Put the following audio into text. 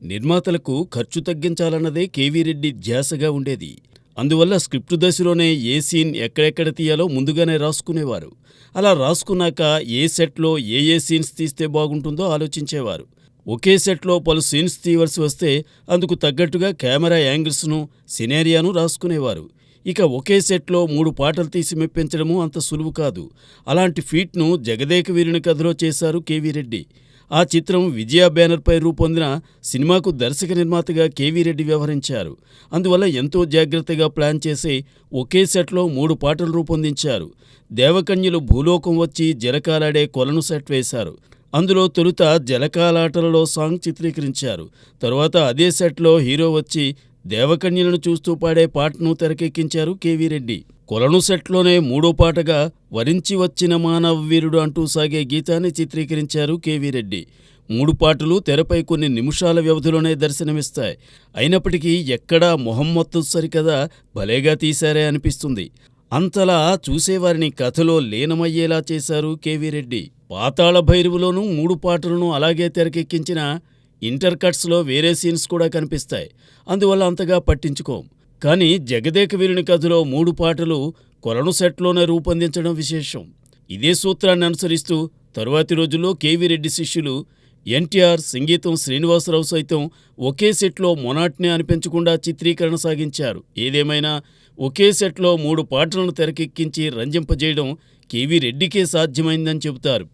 నిర్మాతలకు ఖర్చు తగ్గించాలన్నదే కేవీ రెడ్డి ధ్యాసగా ఉండేది. అందువల్ల స్క్రిప్టు దశలోనే ఏ సీన్ ఎక్కడెక్కడ తీయాలో ముందుగానే రాసుకునేవారు. అలా రాసుకున్నాక ఏ సెట్లో ఏ సీన్స్ తీస్తే బాగుంటుందో ఆలోచించేవారు. ఒకే సెట్లో పలు సీన్స్ తీయవలసి వస్తే అందుకు తగ్గట్టుగా కెమెరా యాంగిల్స్ను, సినేరియాను రాసుకునేవారు. ఇక ఒకే సెట్లో 3 పాటలు తీసి మెప్పించడమూ అంత సులువు కాదు. అలాంటి ఫీట్ను జగదేక వీరుని కథలో చేశారు కేవీ రెడ్డి. ఆ చిత్రం విజయ బ్యానర్పై రూపొందిన సినిమాకు దర్శక నిర్మాతగా కేవీ రెడ్డి వ్యవహరించారు. అందువల్ల ఎంతో జాగ్రత్తగా ప్లాన్ చేసి ఒకే సెట్లో 3 పాటలు రూపొందించారు. దేవకన్యలు భూలోకం వచ్చి జలకాలాడే కొలను సెట్ వేశారు. అందులో తొలుత జలకాలాటలలో సాంగ్ చిత్రీకరించారు. తరువాత అదే సెట్లో హీరో వచ్చి దేవకన్యలను చూస్తూ పాడే పాటను తెరకెక్కించారు కేవీ రెడ్డి. కొలను సెట్లోనే 3వ పాటగా వరించి వచ్చిన మానవవీరుడు అంటూ సాగే గీతాన్ని చిత్రీకరించారు కేవీ రెడ్డి. 3 పాటలు తెరపై కొన్ని నిమిషాల వ్యవధిలోనే దర్శనమిస్తాయి. అయినప్పటికీ ఎక్కడా మొహం మొత్తం సరికదా భలేగా తీశారే అనిపిస్తుంది. అంతలా చూసేవారిని కథలో లీనమయ్యేలా చేశారు కేవీ రెడ్డి. పాతాళ భైరవిలోనూ 3 పాటలను అలాగే తెరకెక్కించిన ఇంటర్ కట్స్లో వేరే సీన్స్ కూడా కనిపిస్తాయి. అందువల్ల అంతగా పట్టించుకోం. కానీ జగదేక వీరుని కథలో 3 పాటలు కొలను సెట్లోనే రూపొందించడం విశేషం. ఇదే సూత్రాన్ని అనుసరిస్తూ తరువాతి రోజుల్లో కేవీ రెడ్డి శిష్యులు ఎన్టీఆర్, సంగీతం శ్రీనివాసరావు సైతం ఒకే సెట్లో మొనాట్నే అనిపించకుండా చిత్రీకరణ సాగించారు. ఏదేమైనా ఒకే సెట్లో 3 పాటలను తెరకెక్కించి రంజింపజేయడం కేవీ రెడ్డికే సాధ్యమైందని చెబుతారు.